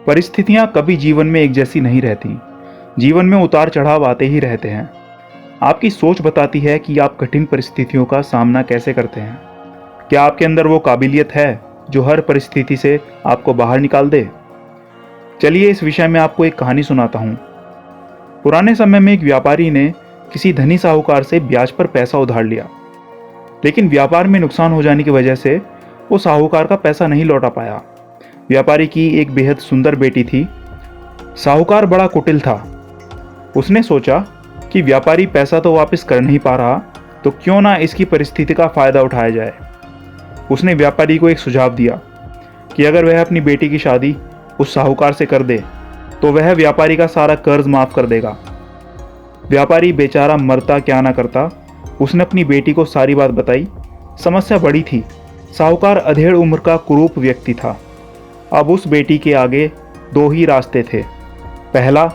परिस्थितियां कभी जीवन में एक जैसी नहीं रहती। जीवन में उतार चढ़ाव आते ही रहते हैं। आपकी सोच बताती है कि आप कठिन परिस्थितियों का सामना कैसे करते हैं। क्या आपके अंदर वो काबिलियत है जो हर परिस्थिति से आपको बाहर निकाल दे? चलिए इस विषय में आपको एक कहानी सुनाता हूँ। पुराने समय में एक व्यापारी ने किसी धनी साहूकार से ब्याज पर पैसा उधार लिया, लेकिन व्यापार में नुकसान हो जाने की वजह से वो साहूकार का पैसा नहीं लौटा पाया। व्यापारी की एक बेहद सुंदर बेटी थी। साहूकार बड़ा कुटिल था। उसने सोचा कि व्यापारी पैसा तो वापस कर नहीं पा रहा, तो क्यों ना इसकी परिस्थिति का फायदा उठाया जाए। उसने व्यापारी को एक सुझाव दिया कि अगर वह अपनी बेटी की शादी उस साहूकार से कर दे तो वह व्यापारी का सारा कर्ज माफ कर देगा। व्यापारी बेचारा मरता क्या ना करता। उसने अपनी बेटी को सारी बात बताई। समस्या बड़ी थी। साहूकार अधेड़ उम्र का कुरूप व्यक्ति था। अब उस बेटी के आगे दो ही रास्ते थे। पहला,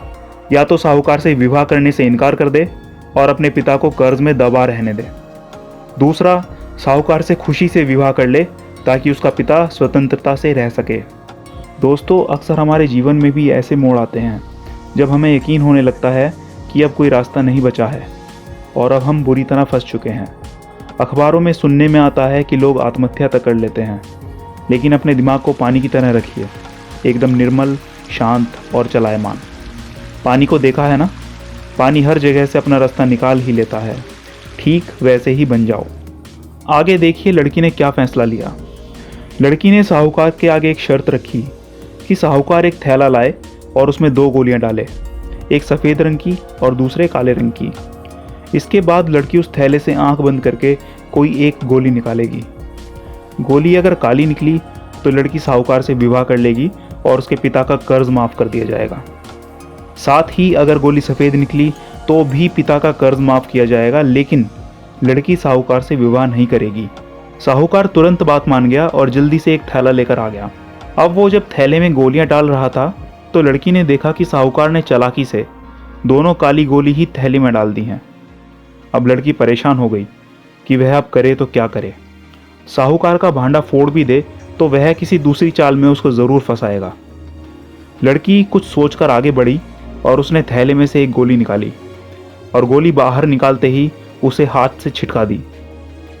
या तो साहूकार से विवाह करने से इनकार कर दे और अपने पिता को कर्ज में दबा रहने दे। दूसरा, साहूकार से खुशी से विवाह कर ले ताकि उसका पिता स्वतंत्रता से रह सके। दोस्तों, अक्सर हमारे जीवन में भी ऐसे मोड़ आते हैं जब हमें यकीन होने लगता है कि अब कोई रास्ता नहीं बचा है और अब हम बुरी तरह फंस चुके हैं। अखबारों में सुनने में आता है कि लोग आत्महत्या तक कर लेते हैं, लेकिन अपने दिमाग को पानी की तरह रखिए, एकदम निर्मल, शांत और चलायमान। पानी को देखा है ना, पानी हर जगह से अपना रास्ता निकाल ही लेता है। ठीक वैसे ही बन जाओ। आगे देखिए लड़की ने क्या फैसला लिया। लड़की ने साहूकार के आगे एक शर्त रखी कि साहूकार एक थैला लाए और उसमें 2 गोलियां डाले, एक सफ़ेद रंग की और दूसरे काले रंग की। इसके बाद लड़की उस थैले से आंख बंद करके कोई एक गोली निकालेगी। गोली अगर काली निकली तो लड़की साहूकार से विवाह कर लेगी और उसके पिता का कर्ज माफ़ कर दिया जाएगा। साथ ही अगर गोली सफ़ेद निकली तो भी पिता का कर्ज माफ़ किया जाएगा, लेकिन लड़की साहूकार से विवाह नहीं करेगी। साहूकार तुरंत बात मान गया और जल्दी से एक थैला लेकर आ गया। अब वो जब थैले में गोलियां डाल रहा था तो लड़की ने देखा कि साहूकार ने चालाकी से दोनों काली गोली ही थैली में डाल दी हैं। अब लड़की परेशान हो गई कि वह अब करे तो क्या करे। साहूकार का भांडा फोड़ भी दे तो वह किसी दूसरी चाल में उसको ज़रूर फंसाएगा। लड़की कुछ सोचकर आगे बढ़ी और उसने थैले में से एक गोली निकाली और गोली बाहर निकालते ही उसे हाथ से छिटका दी,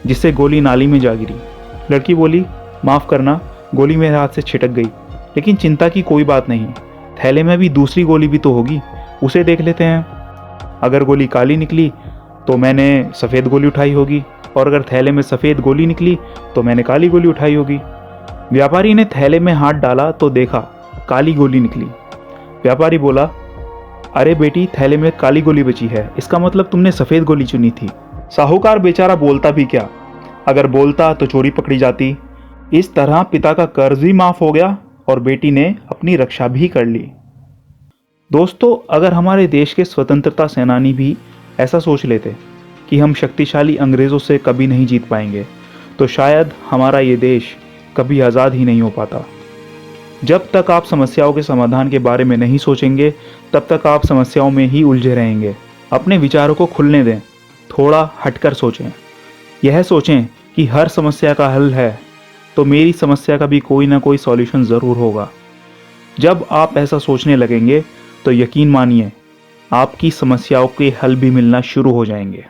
जिससे गोली नाली में जा गिरी। लड़की बोली, माफ़ करना, गोली मेरे हाथ से छिटक गई, लेकिन चिंता की कोई बात नहीं, थैले में भी दूसरी गोली भी तो होगी, उसे देख लेते हैं। अगर गोली काली निकली तो मैंने सफ़ेद गोली उठाई होगी, और अगर थैले में सफ़ेद गोली निकली तो मैंने काली गोली उठाई होगी। व्यापारी ने थैले में हाथ डाला तो देखा काली गोली निकली। व्यापारी बोला, अरे बेटी, थैले में काली गोली बची है, इसका मतलब तुमने सफ़ेद गोली चुनी थी। साहूकार बेचारा बोलता भी क्या, अगर बोलता तो चोरी पकड़ी जाती। इस तरह पिता का कर्ज भी माफ़ हो गया और बेटी ने अपनी रक्षा भी कर ली। दोस्तों, अगर हमारे देश के स्वतंत्रता सेनानी भी ऐसा सोच लेते कि हम शक्तिशाली अंग्रेज़ों से कभी नहीं जीत पाएंगे, तो शायद हमारा ये देश कभी आज़ाद ही नहीं हो पाता। जब तक आप समस्याओं के समाधान के बारे में नहीं सोचेंगे, तब तक आप समस्याओं में ही उलझे रहेंगे। अपने विचारों को खुलने दें, थोड़ा हटकर सोचें। यह सोचें कि हर समस्या का हल है, तो मेरी समस्या का भी कोई ना कोई सॉल्यूशन ज़रूर होगा। जब आप ऐसा सोचने लगेंगे तो यकीन मानिए आपकी समस्याओं के हल भी मिलना शुरू हो जाएंगे।